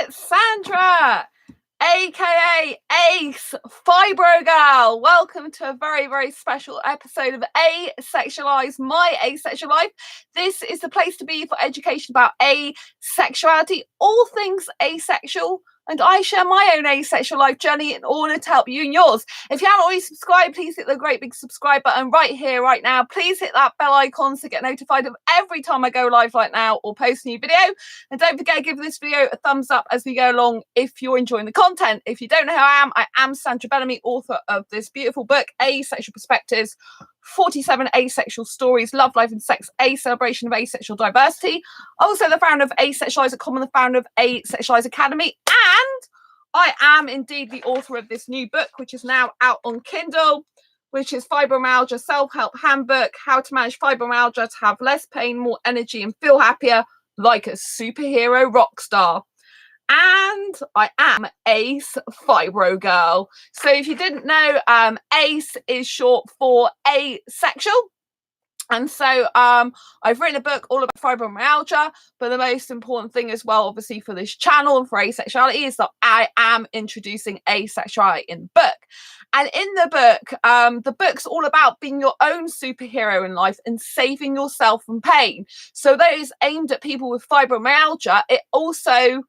It's Sandra, aka Ace Fibro Girl. Welcome to a very, very special episode of Asexualized, my asexual life. This is the place to be for education about asexuality, all things asexual. And I share my own asexual life journey in order to help you and yours. If you haven't already subscribed, please hit the great big subscribe button right here, right now. Please hit that bell icon to get notified of every time I go live like now or post a new video. And don't forget to give this video a thumbs up as we go along if you're enjoying the content. If you don't know who I am Sandra Bellamy, author of this beautiful book, Asexual Perspectives, 47 Asexual Stories, Love, Life and Sex, a celebration of asexual diversity. Also the founder of Asexualise.com and the founder of Asexualise Academy. And I am indeed the author of this new book, which is now out on Kindle, which is Fibromyalgia Self-Help Handbook, How to Manage Fibromyalgia to Have Less Pain, More Energy and Feel Happier like a Superhero Rock Star. And I am Ace Fibro Girl. So if you didn't know, Ace is short for asexual. And so I've written a book all about fibromyalgia, but the most important thing as well, obviously, for this channel and for asexuality is that I am introducing asexuality in the book. And in the book's all about being your own superhero in life and saving yourself from pain. So those aimed at people with fibromyalgia, it also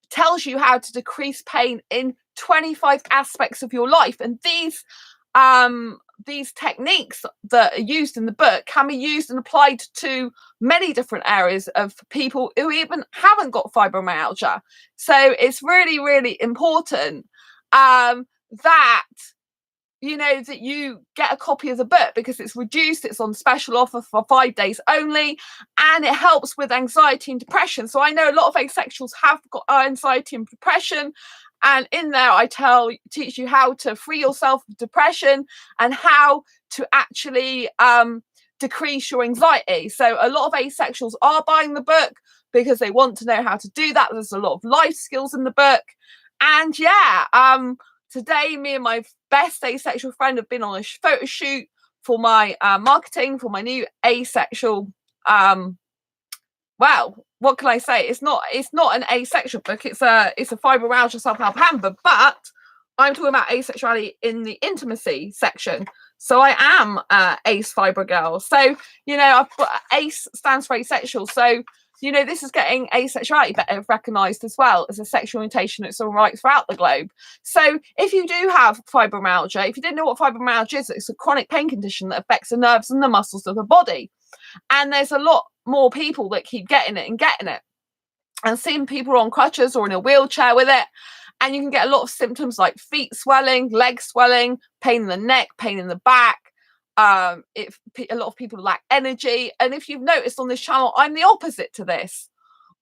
tells you how to decrease pain in 25 aspects of your life. And these techniques that are used in the book can be used and applied to many different areas of people who even haven't got fibromyalgia. So it's really, really important that that you get a copy of the book, because it's reduced, it's on special offer for 5 days only, and it helps with anxiety and depression. So I know a lot of asexuals have got anxiety and depression, and in there I teach you how to free yourself of depression and how to actually decrease your anxiety. So a lot of asexuals are buying the book because they want to know how to do that. There's a lot of life skills in the book. And today, me and my best asexual friend have been on a photo shoot for my marketing for my new asexual. Well, what can I say? It's not an asexual book. It's a fibromyalgia self-help handbook. But I'm talking about asexuality in the intimacy section. So I am Ace Fibro Girl. So I've put Ace stands for asexual. So this is getting asexuality better recognised as well as a sexual orientation that's all right throughout the globe. So if you do have fibromyalgia, if you didn't know what fibromyalgia is, it's a chronic pain condition that affects the nerves and the muscles of the body. And there's a lot more people that keep getting it. And seeing people on crutches or in a wheelchair with it. And you can get a lot of symptoms like feet swelling, leg swelling, pain in the neck, pain in the back. A lot of people lack energy. And if you've noticed on this channel, I'm the opposite to this.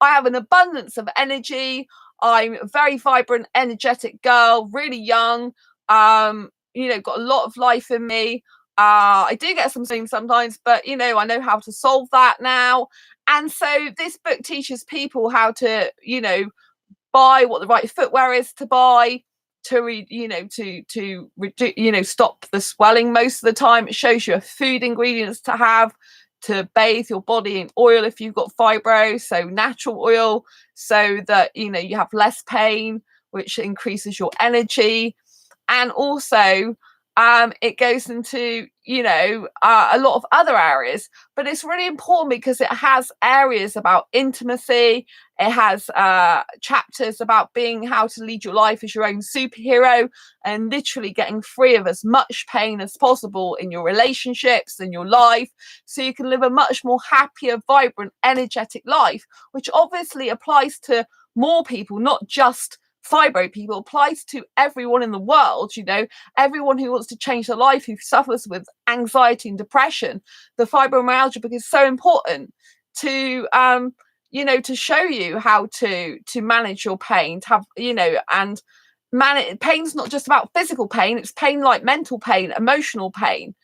I have an abundance of energy. I'm a very vibrant, energetic girl, really young, got a lot of life in me. I do get some things sometimes, but I know how to solve that now. And so this book teaches people how to buy what the right footwear is to buy, to stop the swelling most of the time. It shows you food ingredients to have to bathe your body in oil if you've got fibro, so natural oil, so that you have less pain, which increases your energy. And also it goes into a lot of other areas, but it's really important because it has areas about intimacy. It has chapters about how to lead your life as your own superhero and literally getting free of as much pain as possible in your relationships and your life, so you can live a much more happier, vibrant, energetic life, which obviously applies to more people, not just fibro people. Applies to everyone in the world, everyone who wants to change their life, who suffers with anxiety and depression. The fibromyalgia book is so important to to show you how to manage your pain, to have and pain's not just about physical pain. It's pain like mental pain, emotional pain.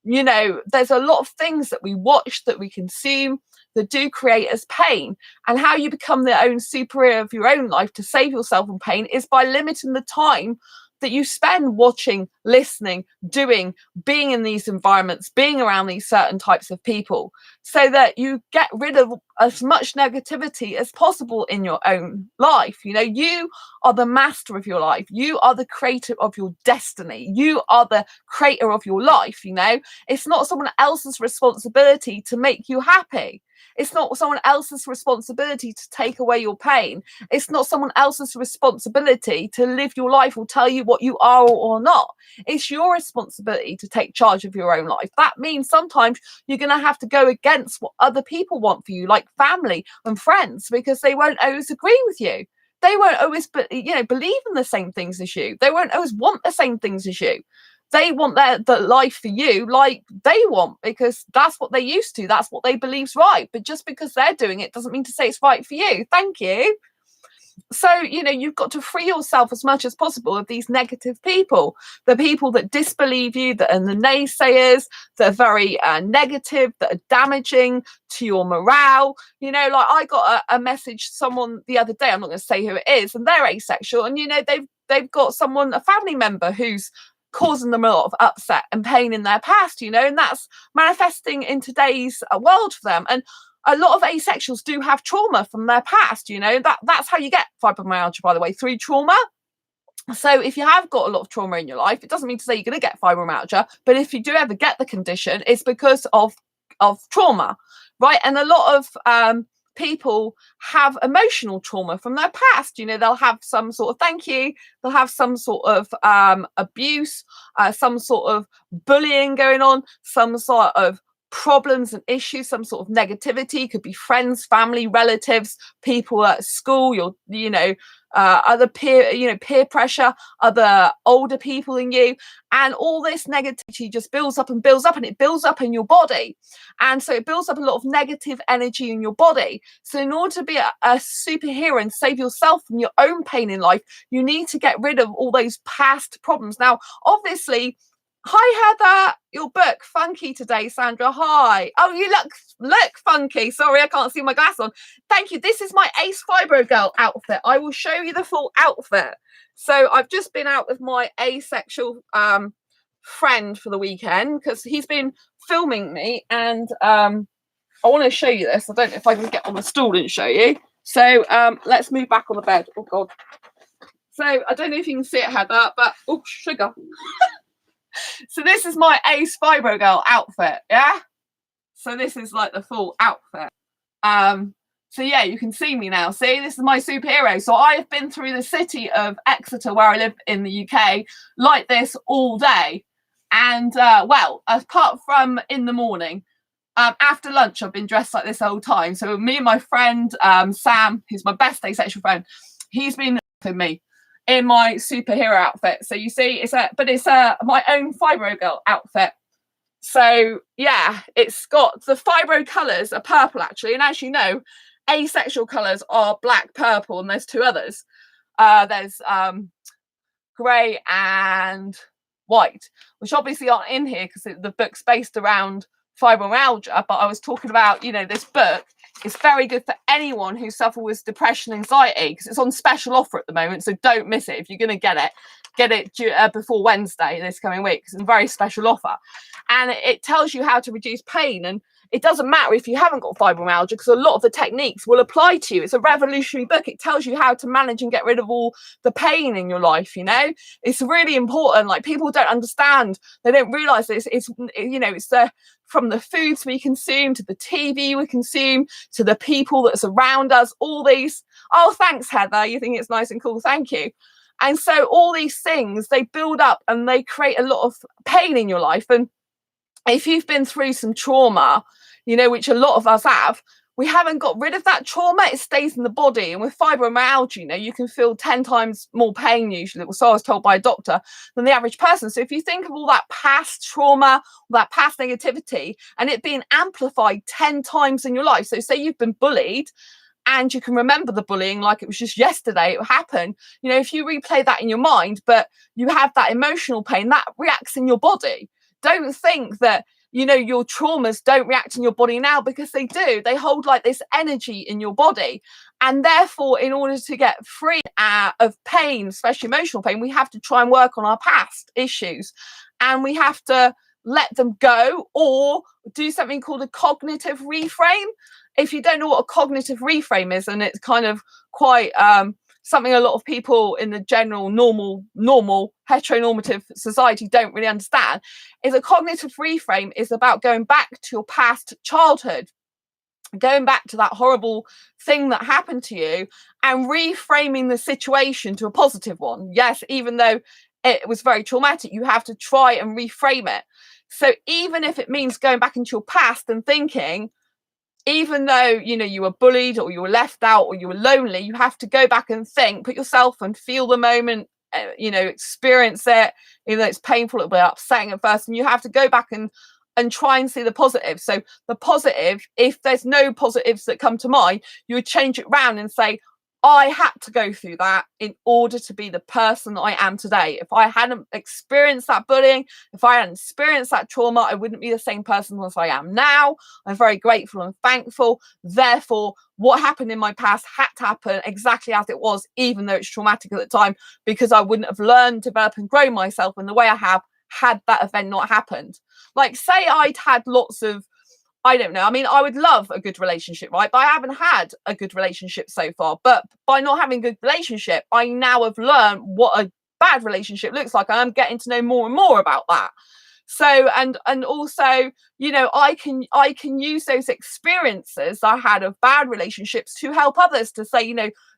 There's a lot of things that we watch, that we consume, that do create us pain. And how you become the own superhero of your own life to save yourself from pain is by limiting the time that you spend watching, listening, doing, being in these environments, being around these certain types of people, so that you get rid of as much negativity as possible in your own life. You know, you are the master of your life. You are the creator of your destiny. You are the creator of your life. You know, it's not someone else's responsibility to make you happy. It's not someone else's responsibility to take away your pain. It's not someone else's responsibility to live your life or tell you what you are or not. It's your responsibility to take charge of your own life. That means sometimes you're going to have to go against what other people want for you, like family and friends, because they won't always agree with you. They won't always, believe in the same things as you. They won't always want the same things as you. They want the life for you like they want, because that's what they're used to. That's what they believe's right. But just because they're doing it doesn't mean to say it's right for you. Thank you. So, you know, you've got to free yourself as much as possible of these negative people, the people that disbelieve you, that are the naysayers, that are very negative, that are damaging to your morale. You know, like I got a message, someone the other day, I'm not going to say who it is, and they're asexual. And, you know, they've got someone, a family member who's causing them a lot of upset and pain in their past, you know, and that's manifesting in today's world for them. And a lot of asexuals do have trauma from their past, you know, that's how you get fibromyalgia, by the way, through trauma. So if you have got a lot of trauma in your life, it doesn't mean to say you're going to get fibromyalgia, but if you do ever get the condition, it's because of trauma, right? And a lot of people have emotional trauma from their past. You know, they'll have some sort of they'll have some sort of abuse, some sort of bullying going on, some sort of problems and issues, some sort of negativity. Could be friends, family, relatives, people at school, other peer pressure, other older people than you, and all this negativity just builds up and builds up, and it builds up in your body. And so it builds up a lot of negative energy in your body. So in order to be a superhero and save yourself from your own pain in life, you need to get rid of all those past problems. Now, obviously, hi Heather, your book funky today. Sandra, hi. Oh, you look funky. Sorry, I can't see my glass on. Thank you. This is my Ace Fibro Girl outfit. I will show you the full outfit. So I've just been out with my asexual friend for the weekend because he's been filming me, and I want to show you this. I don't know if I can get on the stool and show you. So let's move back on the bed. Oh God. So I don't know if you can see it, Heather, but oh, sugar. So this is my Ace Fibro Girl outfit, yeah? So this is like the full outfit. So yeah, you can see me now. See, this is my superhero. So I have been through the city of Exeter, where I live in the UK, like this all day. And well, apart from in the morning, after lunch, I've been dressed like this the whole time. So me and my friend, Sam, who's my best asexual friend, he's been with me in my superhero outfit. So you see, it's my own Fibro Girl outfit. So yeah, it's got the Fibro colours are purple actually, and as you know, asexual colours are black, purple, and there's two others. There's grey and white, which obviously aren't in here because the book's based around fibromyalgia. But I was talking about, you know, this book is very good for anyone who suffers with depression, anxiety, because it's on special offer at the moment. So don't miss it. If you're going to get it before Wednesday this coming week, because it's a very special offer, and it tells you how to reduce pain. And it doesn't matter if you haven't got fibromyalgia, because a lot of the techniques will apply to you. It's a revolutionary book. It tells you how to manage and get rid of all the pain in your life. You know, it's really important. Like, people don't understand. They don't realize this. It's from the foods we consume to the TV we consume to the people that surround us. All these. Oh, thanks, Heather. You think it's nice and cool. Thank you. And so all these things, they build up and they create a lot of pain in your life. And if you've been through some trauma, you know, which a lot of us have, we haven't got rid of that trauma. It stays in the body. And with fibromyalgia, you know, you can feel 10 times more pain usually, so I was told by a doctor, than the average person. So if you think of all that past trauma, all that past negativity, and it being amplified 10 times in your life. So say you've been bullied, and you can remember the bullying like it was just yesterday it happened. You know, if you replay that in your mind, but you have that emotional pain, that reacts in your body. Don't think that, your traumas don't react in your body now, because they do. They hold like this energy in your body. And therefore, in order to get free of pain, especially emotional pain, we have to try and work on our past issues, and we have to let them go, or do something called a cognitive reframe. If you don't know what a cognitive reframe is, and it's kind of quite something a lot of people in the general normal heteronormative society don't really understand, is a cognitive reframe is about going back to your past childhood, going back to that horrible thing that happened to you, and reframing the situation to a positive one. Yes, even though it was very traumatic, you have to try and reframe it. So even if it means going back into your past and thinking, even though you were bullied, or you were left out, or you were lonely, you have to go back and think, put yourself and feel the moment, experience it, even though it's painful, it'll be upsetting at first, and you have to go back and try and see the positive. So the positive, if there's no positives that come to mind, you would change it around and say, I had to go through that in order to be the person that I am today. If I hadn't experienced that bullying, if I hadn't experienced that trauma, I wouldn't be the same person as I am now. I'm very grateful and thankful. Therefore, what happened in my past had to happen exactly as it was, even though it's traumatic at the time, because I wouldn't have learned, developed, and grown myself in the way I have had that event not happened. Like, say I'd had lots of, I don't know, I mean, I would love a good relationship, right? But I haven't had a good relationship so far. But by not having a good relationship, I now have learned what a bad relationship looks like. I'm getting to know more and more about that. So, and also, I can use those experiences I had of bad relationships to help others, to say,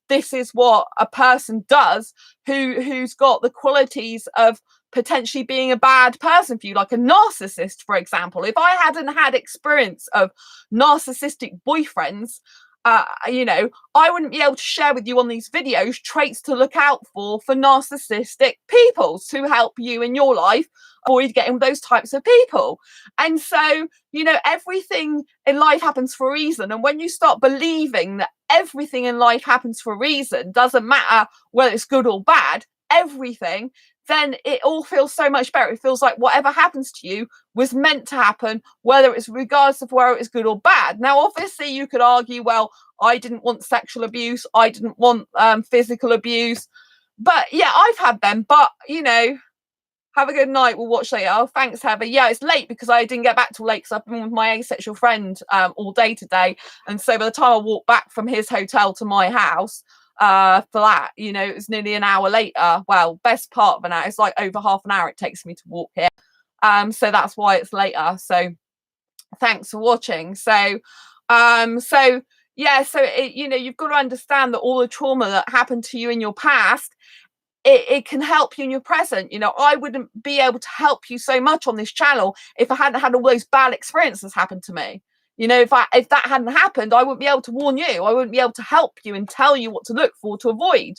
this is what a person does who's got the qualities of potentially being a bad person for you, like a narcissist, for example. If I hadn't had experience of narcissistic boyfriends, I wouldn't be able to share with you on these videos traits to look out for narcissistic people, to help you in your life avoid getting those types of people. And so, everything in life happens for a reason. And when you start believing that everything in life happens for a reason, doesn't matter whether it's good or bad, everything, then it all feels so much better. It feels like whatever happens to you was meant to happen, whether it's regardless of whether it's good or bad. Now, obviously, you could argue, well, I didn't want sexual abuse, I didn't want physical abuse. But yeah, I've had them. But, have a good night. We'll watch later. Oh, thanks, Heather. Yeah, it's late because I didn't get back till late, because I've been with my asexual friend all day today. And so by the time I walked back from his hotel to my house, flat, it was nearly an hour later. Well, best part of an hour. It's like over half an hour it takes me to walk here. So that's why it's later. So thanks for watching. So yeah, so you've got to understand that all the trauma that happened to you in your past, it can help you in your present. I wouldn't be able to help you so much on this channel if I hadn't had all those bad experiences happen to me. If that hadn't happened, I wouldn't be able to warn you. I wouldn't be able to help you and tell you what to look for to avoid,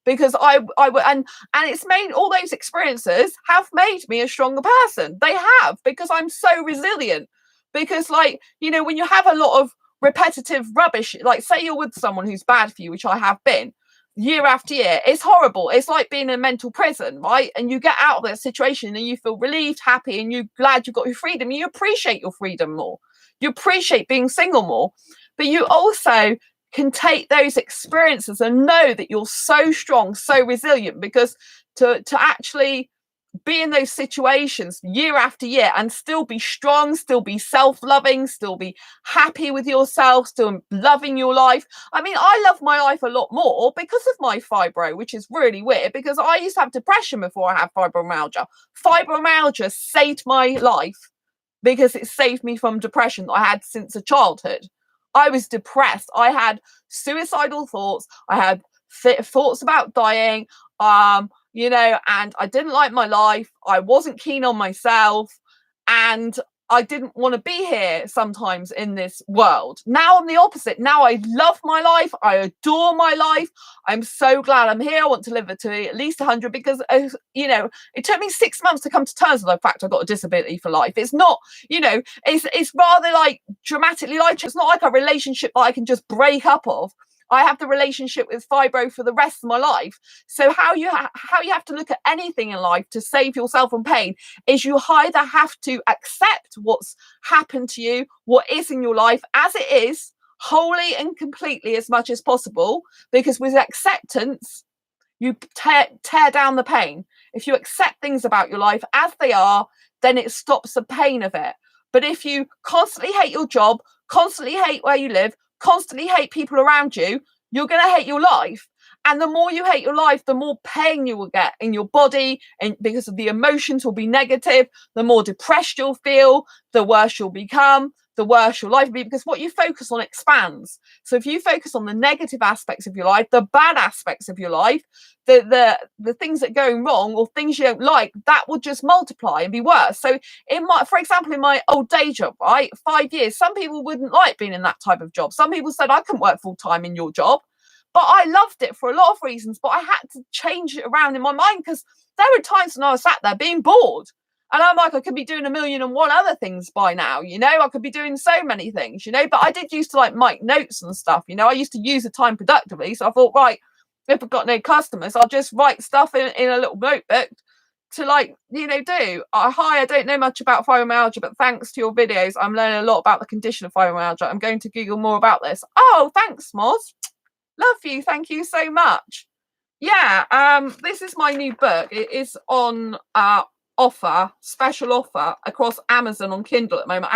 because I would, and it's made, all those experiences have made me a stronger person. They have, because I'm so resilient. Because when you have a lot of repetitive rubbish, like say you're with someone who's bad for you, which I have been, year after year, it's horrible. It's like being in a mental prison, right? And you get out of that situation and you feel relieved, happy, and you're glad you've got your freedom. You appreciate your freedom more. You appreciate being single more. But you also can take those experiences and know that you're so strong, so resilient, because to actually be in those situations year after year and still be strong, still be self-loving, still be happy with yourself, still loving your life. I mean, I love my life a lot more because of my fibro, which is really weird, because I used to have depression before I had fibromyalgia. Fibromyalgia saved my life, because it saved me from depression that I had since a childhood. I was depressed. I had suicidal thoughts. I had thoughts about dying. And I didn't like my life. I wasn't keen on myself, and I didn't want to be here sometimes in this world. Now I'm the opposite. Now I love my life. I adore my life. I'm so glad I'm here. I want to live it to at least 100, because, it took me 6 months to come to terms with the fact I got a disability for life. It's not, it's rather like dramatically like, it's not like a relationship that I can just break up of. I have the relationship with fibro for the rest of my life. So how you have to look at anything in life to save yourself from pain is you either have to accept what's happened to you, what is in your life as it is, wholly and completely as much as possible, because with acceptance, you tear down the pain. If you accept things about your life as they are, then it stops the pain of it. But if you constantly hate your job, constantly hate where you live, constantly hate people around you, you're going to hate your life. And the more you hate your life, the more pain you will get in your body, and because of the emotions will be negative, the more depressed you'll feel, the worse you'll become, the worse your life will be, because what you focus on expands. So if you focus on the negative aspects of your life, the bad aspects of your life, the things that are going wrong or things you don't like, that will just multiply and be worse. So for example, in my old day job, right, 5 years, some people wouldn't like being in that type of job. Some people said, I couldn't work full time in your job. But I loved it for a lot of reasons, but I had to change it around in my mind, because there were times when I was sat there being bored. And I'm like, I could be doing 1,000,001 other things by now, I could be doing so many things, but I did used to like make notes and stuff, I used to use the time productively. So I thought, right, if I've got no customers, I'll just write stuff in a little notebook to do. Hi, I don't know much about fibromyalgia, but thanks to your videos, I'm learning a lot about the condition of fibromyalgia. I'm going to Google more about this. Oh, thanks, Moz. Love you. Thank you so much. Yeah, this is my new book. It is on special offer across Amazon on Kindle at the moment.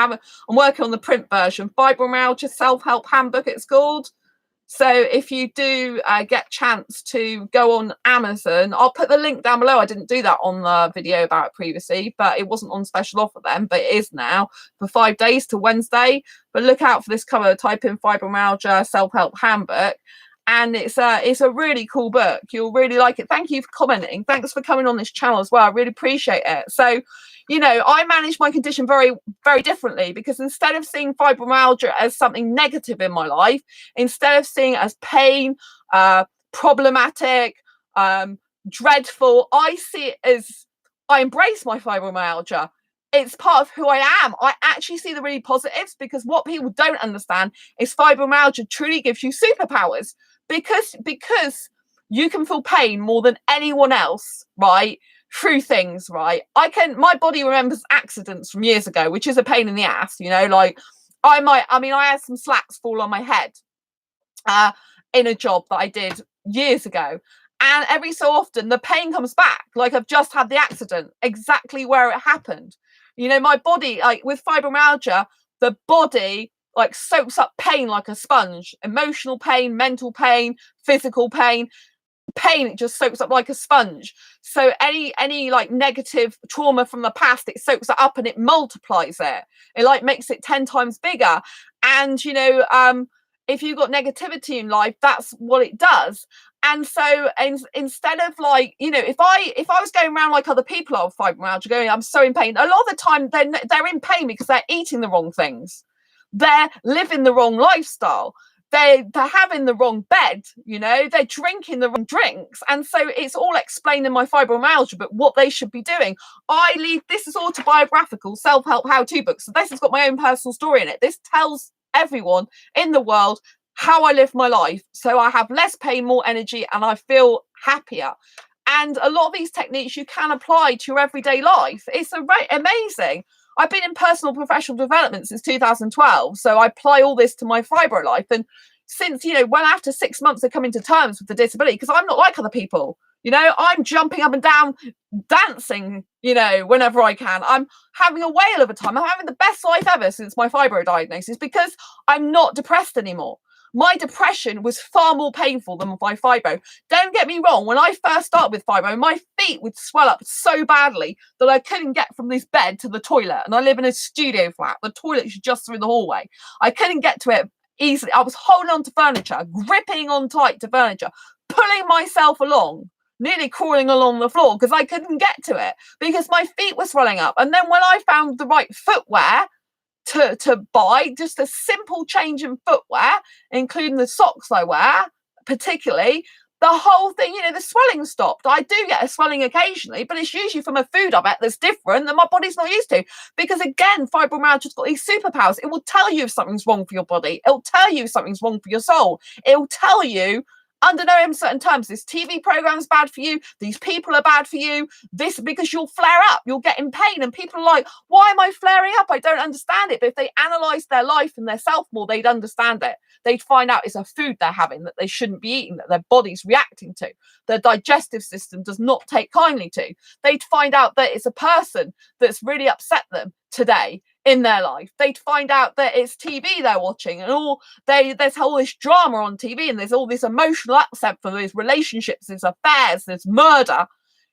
I'm working on the print version. Fibromyalgia Self-Help Handbook, it's called. So if you do get a chance to go on Amazon, I'll put the link down below. I didn't do that on the video about it previously, but it wasn't on special offer then, but it is now for 5 days to Wednesday. But look out for this cover. Type in Fibromyalgia Self-Help Handbook. And it's a really cool book. You'll really like it. Thank you for commenting. Thanks for coming on this channel as well. I really appreciate it. So, I manage my condition very, very differently, because instead of seeing fibromyalgia as something negative in my life, instead of seeing it as pain, problematic, dreadful, I see it as I embrace my fibromyalgia. It's part of who I am. I actually see the really positives, because what people don't understand is fibromyalgia truly gives you superpowers. Because you can feel pain more than anyone else, right? Through things, right? My body remembers accidents from years ago, which is a pain in the ass, I had some slacks fall on my head in a job that I did years ago. And every so often the pain comes back, like I've just had the accident, exactly where it happened. My body, like with fibromyalgia, the body like soaks up pain like a sponge. Emotional pain, mental pain, physical pain, it just soaks up like a sponge. So any like negative trauma from the past, it soaks it up and it multiplies it. It like makes it 10 times bigger. And if you've got negativity in life, that's what it does. And so instead of like, if I was going around like other people are with fibromyalgia going, I'm so in pain, a lot of the time they're in pain because they're eating the wrong things. They're living the wrong lifestyle. They're having the wrong bed, they're drinking the wrong drinks. And so it's all explained in my fibromyalgia, but what they should be doing. This is autobiographical self-help how-to book. So this has got my own personal story in it. This tells everyone in the world how I live my life. So I have less pain, more energy, and I feel happier. And a lot of these techniques you can apply to your everyday life. It's amazing. I've been in personal professional development since 2012. So I apply all this to my fibro life. And since, well, after 6 months of coming to terms with the disability, because I'm not like other people, I'm jumping up and down, dancing, whenever I can. I'm having a whale of a time. I'm having the best life ever since my fibro diagnosis, because I'm not depressed anymore. My depression was far more painful than my fibro. Don't get me wrong, when I first started with fibro, my feet would swell up so badly that I couldn't get from this bed to the toilet. And I live in a studio flat. The toilet's just through the hallway. I couldn't get to it easily. I was holding on to furniture, gripping on tight to furniture, pulling myself along, nearly crawling along the floor because I couldn't get to it because my feet were swelling up. And then when I found the right footwear to buy, just a simple change in footwear, including the socks I wear, particularly, The whole thing, you know, the swelling stopped. I do get a swelling occasionally, but it's usually from a food I bet that's different that my body's not used to. Because again, fibromyalgia's got these superpowers. It will tell you if something's wrong for your body. It'll tell you if something's wrong for your soul. It'll tell you under no uncertain terms, this TV program's bad for you, these people are bad for you, this, because you'll flare up, you'll get in pain, and people are like, why am I flaring up? I don't understand it. But if they analysed their life and their self more, they'd understand it. They'd find out it's a food they're having that they shouldn't be eating, that their body's reacting to, their digestive system does not take kindly to. They'd find out that it's a person that's really upset them today in their life. They'd find out that it's TV they're watching, and there's all this drama on TV, and there's all this emotional upset for these relationships, there's affairs, there's murder,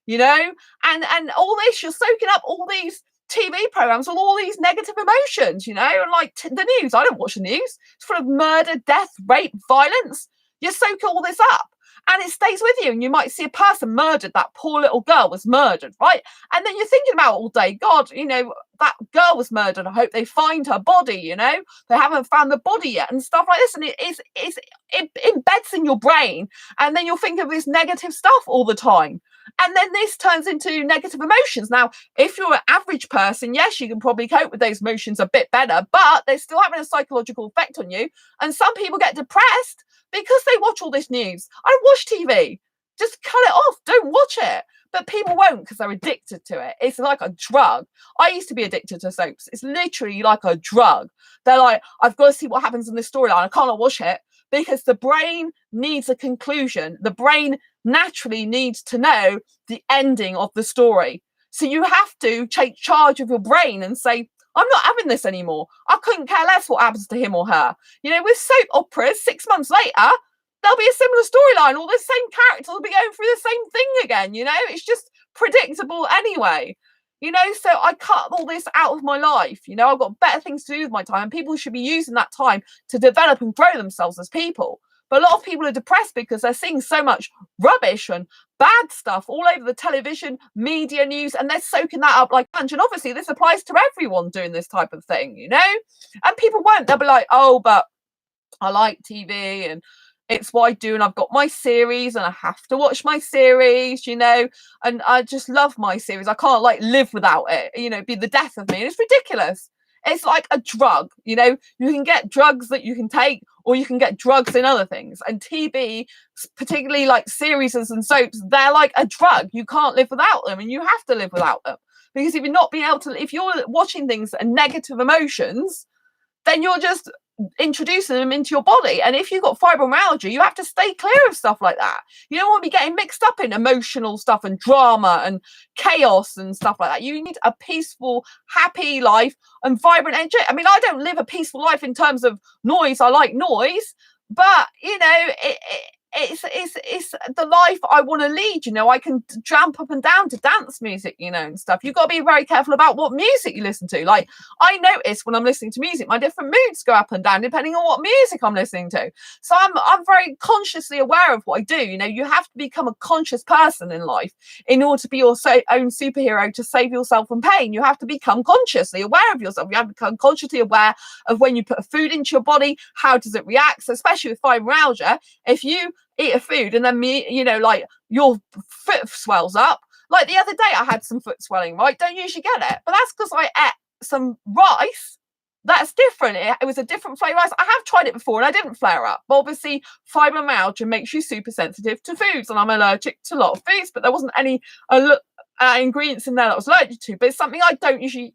you know, and all this, you're soaking up all these TV programs with all these negative emotions, you know, and like the news. I don't watch the news. It's full of murder, death, rape, violence. You soak all this up, and it stays with you, and you might see a person murdered. That poor little girl was murdered, right? And then you're thinking about it all day. God, you know, that girl was murdered. I hope they find her body, you know. They haven't found the body yet and stuff like this. And it embeds in your brain, and then you'll think of this negative stuff all the time. And then this turns into negative emotions. Now, if you're an average person, yes, you can probably cope with those emotions a bit better, but they're still having a psychological effect on you. And some people get depressed because they watch all this news. I don't watch TV. Just cut it off. Don't watch it. But people won't because they're addicted to it. It's like a drug. I used to be addicted to soaps. It's literally like a drug. They're like, I've got to see what happens in this storyline. I can't watch it because the brain needs a conclusion. The brain naturally needs to know the ending of the story. So you have to take charge of your brain and say, I'm not having this anymore. I couldn't care less what happens to him or her. You know, with soap operas, 6 months later, there'll be a similar storyline. All the same characters will be going through the same thing again. You know, it's just predictable anyway. You know, so I cut all this out of my life. You know, I've got better things to do with my time, and people should be using that time to develop and grow themselves as people. But a lot of people are depressed because they're seeing so much rubbish and bad stuff all over the television, media, news, and they're soaking that up like punch. And obviously this applies to everyone doing this type of thing, you know? And people won't. They'll be like, oh, but I like TV and it's what I do, and I've got my series and I have to watch my series, you know, and I just love my series. I can't like live without it, you know, it'd be the death of me. And it's ridiculous. It's like a drug, you know, you can get drugs that you can take, or you can get drugs in other things. And TV, particularly like series and soaps, they're like a drug. You can't live without them, and you have to live without them. Because if you're not being able to, if you're watching things and negative emotions, then you're just introducing them into your body. And if you've got fibromyalgia, you have to stay clear of stuff like that. You don't want to be getting mixed up in emotional stuff and drama and chaos and stuff like that. You need a peaceful, happy life and vibrant energy. I mean, I don't live a peaceful life in terms of noise. I like noise, but you know, it's the life I want to lead. You know, I can jump up and down to dance music, you know, and stuff. You've got to be very careful about what music you listen to. Like, I notice when I'm listening to music, my different moods go up and down depending on what music I'm listening to. So I'm very consciously aware of what I do. You know, you have to become a conscious person in life in order to be your own superhero to save yourself from pain. You have to become consciously aware of yourself. You have to become consciously aware of when you put a food into your body, how does it react? So especially with fibromyalgia, if you eat a food and then you know, like your foot swells up. Like the other day I had some foot swelling, right? Don't usually get it, but that's because I ate some rice. That's different. It was a different flavour rice. I have tried it before and I didn't flare up. But obviously fibromyalgia makes you super sensitive to foods, and I'm allergic to a lot of foods, but there wasn't any ingredients in there that I was allergic to. But it's something I don't usually,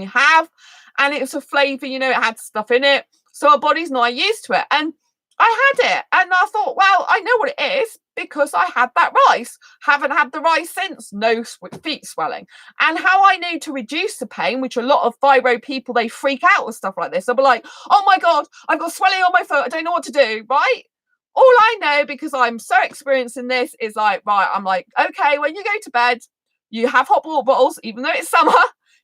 have. And it was a flavour, you know, it had stuff in it. So our body's not used to it. And I had it and I thought, well, I know what it is because I had that rice. Haven't had the rice since. No feet swelling. And how I knew to reduce the pain, which a lot of fibro people, they freak out with stuff like this. They'll be like, oh my God, I've got swelling on my foot. I don't know what to do, right? All I know, because I'm so experienced in this, is like, right, I'm like, okay, when you go to bed, you have hot water bottles, even though it's summer,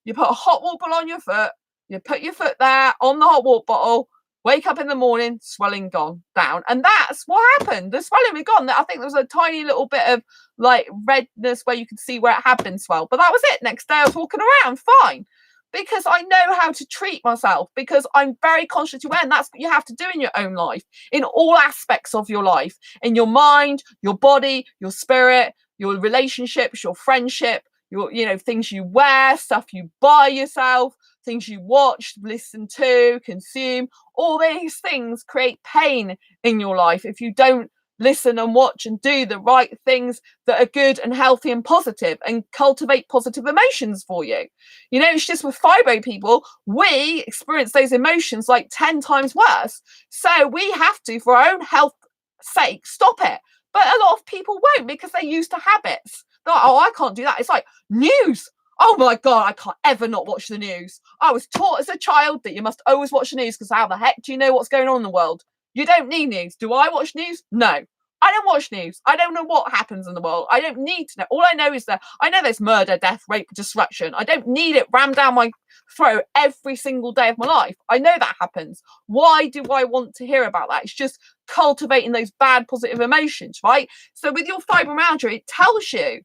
you put a hot water bottle on your foot, you put your foot there on the hot water bottle, wake up in the morning, swelling gone down. And that's what happened. The swelling was gone. I think there was a tiny little bit of like redness where you could see where it had been swelled. But that was it. Next day I was walking around fine. because I know how to treat myself, because I'm very consciously aware, and that's what you have to do in your own life, in all aspects of your life, in your mind, your body, your spirit, your relationships, your friendship, your, things you wear, stuff you buy yourself, things you watch, listen to, consume. All these things create pain in your life if you don't listen and watch and do the right things that are good and healthy and positive and cultivate positive emotions for you. It's just with fibro people, we experience those emotions like 10 times worse. So we have to, for our own health sake, stop it. But a lot of people won't, because they're used to habits. They're like, oh, I can't do that. It's like news. Oh my God, I can't ever not watch the news. I was taught as a child that you must always watch the news, because how the heck do you know what's going on in the world? You don't need news. Do I watch news? No. I don't watch news. I don't know what happens in the world. I don't need to know. All I know is that I know there's murder, death, rape, destruction. I don't need it rammed down my throat every single day of my life. I know that happens. Why do I want to hear about that? It's just cultivating those bad positive emotions, right? So with your fibromyalgia, it tells you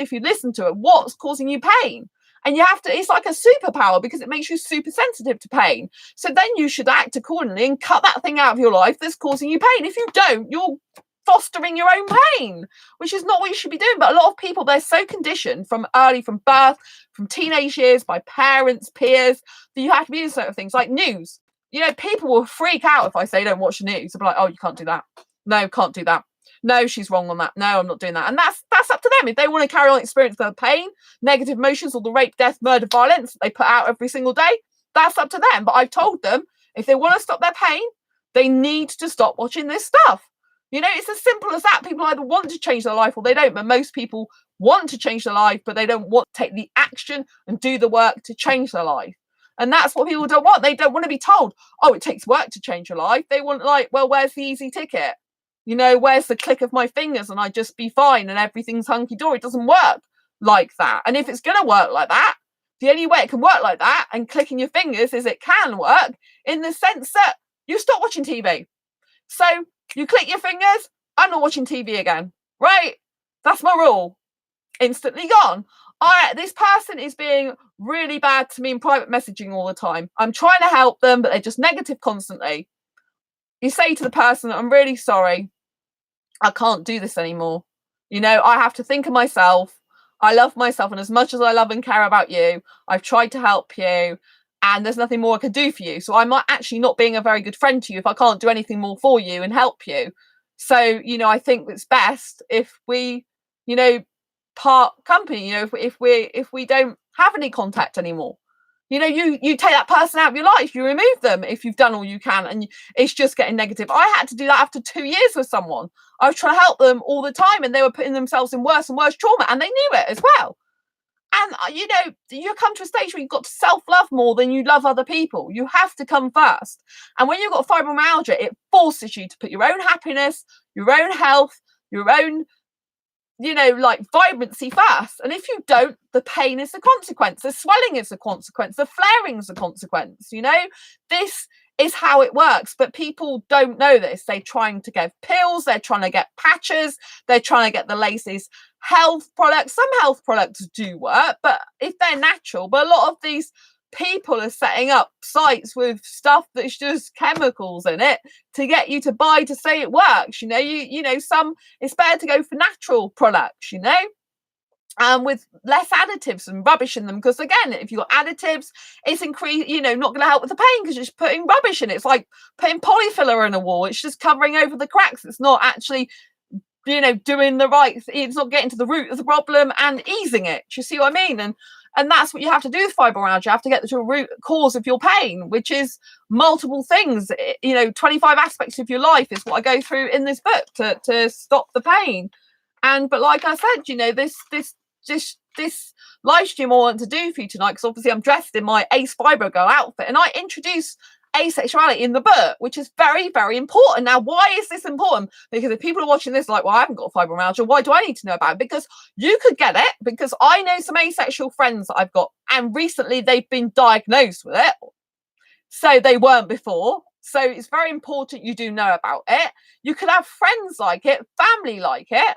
if you listen to it, what's causing you pain. And you have to, it's like a superpower, because it makes you super sensitive to pain. So then you should act accordingly and cut that thing out of your life that's causing you pain. If you don't, you're fostering your own pain, which is not what you should be doing. But a lot of people, they're so conditioned from birth, from teenage years, by parents, peers, that you have to be doing certain things like news. People will freak out if I say don't watch the news. They'll be like, oh, you can't do that. No, can't do that. No, she's wrong on that. No, I'm not doing that. And that's up to them. If they want to carry on experiencing the pain, negative emotions, or the rape, death, murder, violence they put out every single day, that's up to them. But I've told them, if they want to stop their pain, they need to stop watching this stuff. It's as simple as that. People either want to change their life or they don't. But most people want to change their life, but they don't want to take the action and do the work to change their life. And that's what people don't want. They don't want to be told, oh, it takes work to change your life. They want, like, well, where's the easy ticket? Where's the click of my fingers and I just be fine and everything's hunky-dory? It doesn't work like that. And if it's going to work like that, the only way it can work like that and clicking your fingers is it can work in the sense that you stop watching TV. So you click your fingers, I'm not watching TV again, right? That's my rule. Instantly gone. This person is being really bad to me in private messaging all the time. I'm trying to help them, but they're just negative constantly. You say to the person, I'm really sorry. I can't do this anymore. I have to think of myself. I love myself. And as much as I love and care about you, I've tried to help you. And there's nothing more I can do for you. So I'm actually not being a very good friend to you if I can't do anything more for you and help you. So, I think it's best if we, part company, if we don't have any contact anymore. You take that person out of your life, you remove them if you've done all you can, and it's just getting negative. I had to do that after 2 years with someone. I was trying to help them all the time, and they were putting themselves in worse and worse trauma, and they knew it as well. And, you come to a stage where you've got to self-love more than you love other people. You have to come first. And when you've got fibromyalgia, it forces you to put your own happiness, your own health, your own vibrancy first. And if you don't, the pain is the consequence, the swelling is the consequence, the flaring is the consequence. This is how it works. But people don't know this. They're trying to get pills, they're trying to get patches, they're trying to get the latest health products. Some health products do work, but if they're natural. But a lot of these people are setting up sites with stuff that's just chemicals in it to get you to buy to say it works. Some, it's better to go for natural products, with less additives and rubbish in them, because again, if you've got additives, it's not going to help with the pain, because you're just putting rubbish in it. It's like putting polyfiller in a wall. It's just covering over the cracks. It's not actually doing the right, it's not getting to the root of the problem and easing it. Do you see what I mean? And that's what you have to do with fibromyalgia. You have to get to the root cause of your pain, which is multiple things. 25 aspects of your life is what I go through in this book to stop the pain. But like I said, this live stream I want to do for you tonight, because obviously I'm dressed in my Ace Fibro Girl outfit, and I introduce asexuality in the book, which is very, very important. Now, why is this important? Because if people are watching this like, well, I haven't got fibromyalgia, why do I need to know about it? Because you could get it, because I know some asexual friends that I've got, and recently they've been diagnosed with it. So they weren't before. So it's very important you do know about it. You could have friends like it, family like it.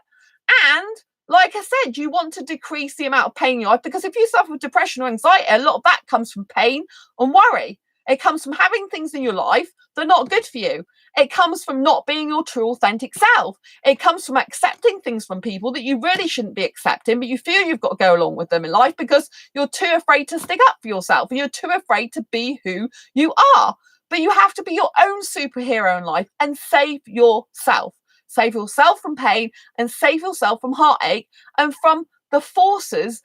And like I said, you want to decrease the amount of pain in your life, because if you suffer with depression or anxiety, a lot of that comes from pain and worry. It comes from having things in your life that are not good for you. It comes from not being your true authentic self. It comes from accepting things from people that you really shouldn't be accepting, but you feel you've got to go along with them in life because you're too afraid to stick up for yourself, and you're too afraid to be who you are. But you have to be your own superhero in life and save yourself. Save yourself from pain and save yourself from heartache and from the forces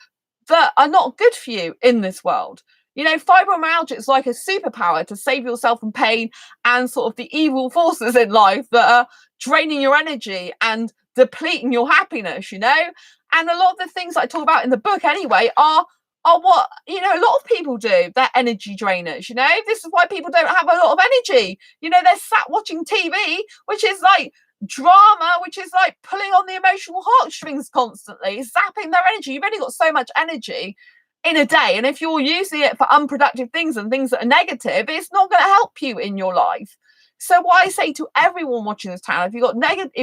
that are not good for you in this world. You know, fibromyalgia is like a superpower to save yourself from pain and sort of the evil forces in life that are draining your energy and depleting your happiness, you know? And a lot of the things I talk about in the book anyway are what, you know, a lot of people do. They're energy drainers, you know? This is why people don't have a lot of energy. You know, they're sat watching TV, which is like drama, which is like pulling on the emotional heartstrings constantly, zapping their energy. You've only got so much energy in a day, and if you're using it for unproductive things and things that are negative, it's not going to help you in your life. So what I say to everyone watching this channel, if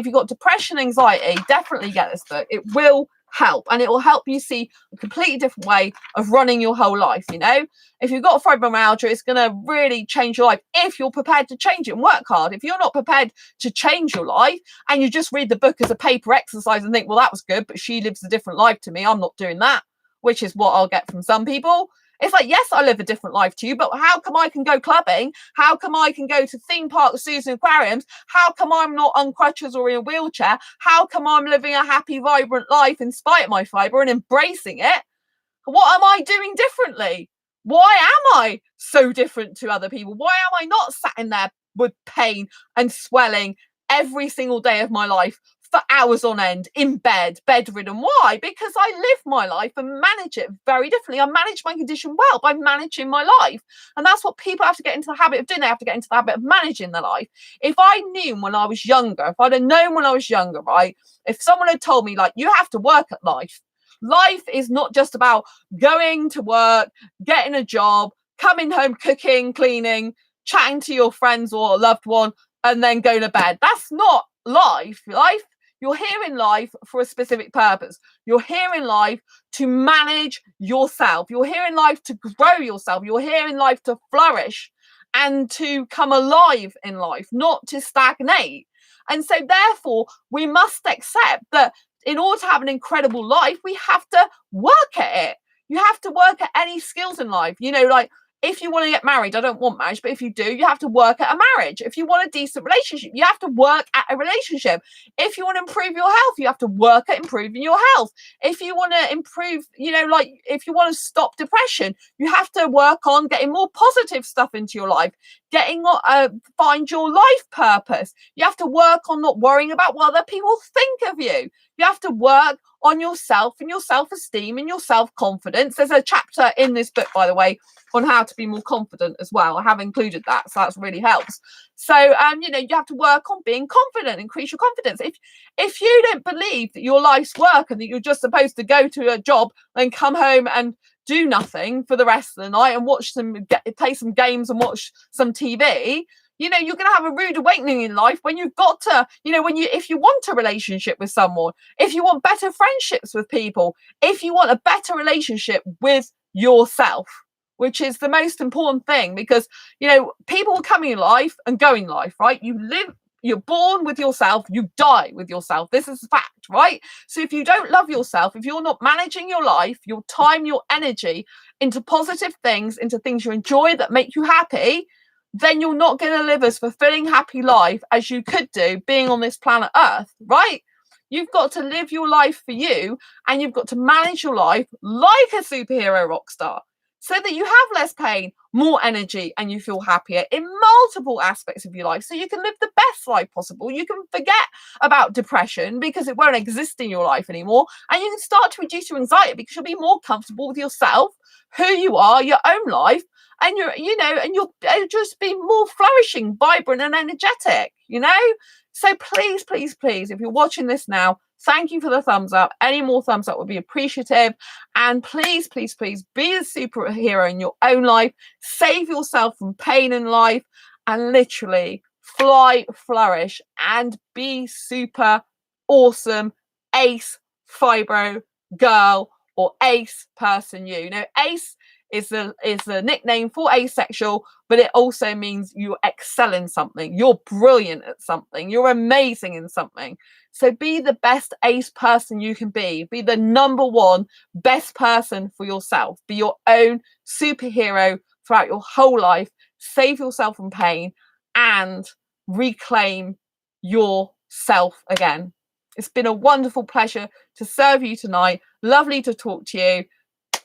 you've got depression, anxiety, definitely get this book. It will help, and it will help you see a completely different way of running your whole life. You know, if you've got fibromyalgia, it's going to really change your life if you're prepared to change it and work hard. If you're not prepared to change your life and you just read the book as a paper exercise and think, well, that was good, but she lives a different life to me, I'm not doing that, which is what I'll get from some people. It's like, yes, I live a different life to you, but how come I can go clubbing? How come I can go to theme parks, zoos and aquariums? How come I'm not on crutches or in a wheelchair? How come I'm living a happy, vibrant life in spite of my fibre and embracing it? What am I doing differently? Why am I so different to other people? Why am I not sat in there with pain and swelling every single day of my life for hours on end in bed, bedridden? Why? Because I live my life and manage it very differently. I manage my condition well by managing my life. And that's what people have to get into the habit of doing. They have to get into the habit of managing their life. If I knew when I was younger, if I'd have known when I was younger, right, if someone had told me, like, you have to work at life. Life is not just about going to work, getting a job, coming home, cooking, cleaning, chatting to your friends or a loved one, and then going to bed. That's not life. You're here in life for a specific purpose. You're here in life to manage yourself. You're here in life to grow yourself. You're here in life to flourish and to come alive in life, not to stagnate. And so therefore, we must accept that in order to have an incredible life, we have to work at it. You have to work at any skills in life. You know, like, if you want to get married, I don't want marriage, but if you do, you have to work at a marriage. If you want a decent relationship, you have to work at a relationship. If you want to improve your health, you have to work at improving your health. If you want to improve, you know, like, if you want to stop depression, you have to work on getting more positive stuff into your life, find your life purpose. You have to work on not worrying about what other people think of you. You have to work on yourself and your self-esteem and your self-confidence. There's a chapter in this book, by the way, on how to be more confident as well. I have included that, so that really helps. So, you know, you have to work on being confident, increase your confidence. If you don't believe that your life's work and that you're just supposed to go to a job and come home and do nothing for the rest of the night and play some games and watch some TV, you know, you're going to have a rude awakening in life when you've got to, you know, if you want a relationship with someone, if you want better friendships with people, if you want a better relationship with yourself, which is the most important thing, because, you know, people come in life and go in life, right? You're born with yourself, you die with yourself. This is a fact, right? So if you don't love yourself, if you're not managing your life, your time, your energy into positive things, into things you enjoy that make you happy, then you're not going to live as fulfilling, happy life as you could do being on this planet Earth, right? You've got to live your life for you, and you've got to manage your life like a superhero rock star, so that you have less pain, more energy, and you feel happier in multiple aspects of your life, so you can live the best life possible. You can forget about depression because it won't exist in your life anymore, and you can start to reduce your anxiety because you'll be more comfortable with yourself, who you are, your own life, and you'll just be more flourishing, vibrant, and energetic, you know? So please, please, please, if you're watching this now, thank you for the thumbs up. Any more thumbs up would be appreciative. And please, please, please be a superhero in your own life. Save yourself from pain in life and literally fly, flourish, and be super awesome, ace fibro girl or ace person you. Now, ace is the nickname for asexual, but it also means you excel in something. You're brilliant at something. You're amazing in something. So be the best ace person you can be. Be the number one best person for yourself. Be your own superhero throughout your whole life. Save yourself from pain and reclaim yourself again. It's been a wonderful pleasure to serve you tonight. Lovely to talk to you.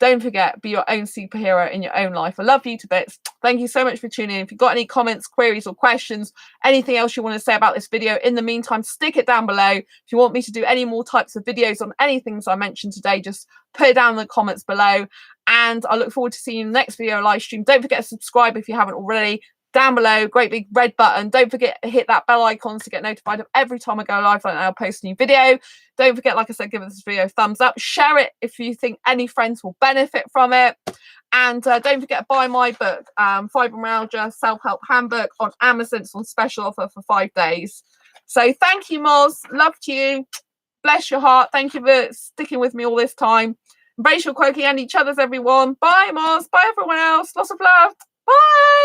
Don't forget, be your own superhero in your own life. I love you to bits. Thank you so much for tuning in. If you've got any comments, queries, or questions, anything else you want to say about this video, in the meantime, stick it down below. If you want me to do any more types of videos on anything I mentioned today, just put it down in the comments below. And I look forward to seeing you in the next video live stream. Don't forget to subscribe if you haven't already. Down below, great big red button. Don't forget to hit that bell icon to get notified of every time I go live and I'll post a new video. Don't forget, like I said, give this video a thumbs up. Share it if you think any friends will benefit from it. And don't forget to buy my book, Fibromyalgia Self-Help Handbook, on Amazon. It's on special offer for 5 days. So thank you, Moz. Love to you. Bless your heart. Thank you for sticking with me all this time. Embrace your quirky and each other's, everyone. Bye, Moz. Bye, everyone else. Lots of love. Bye.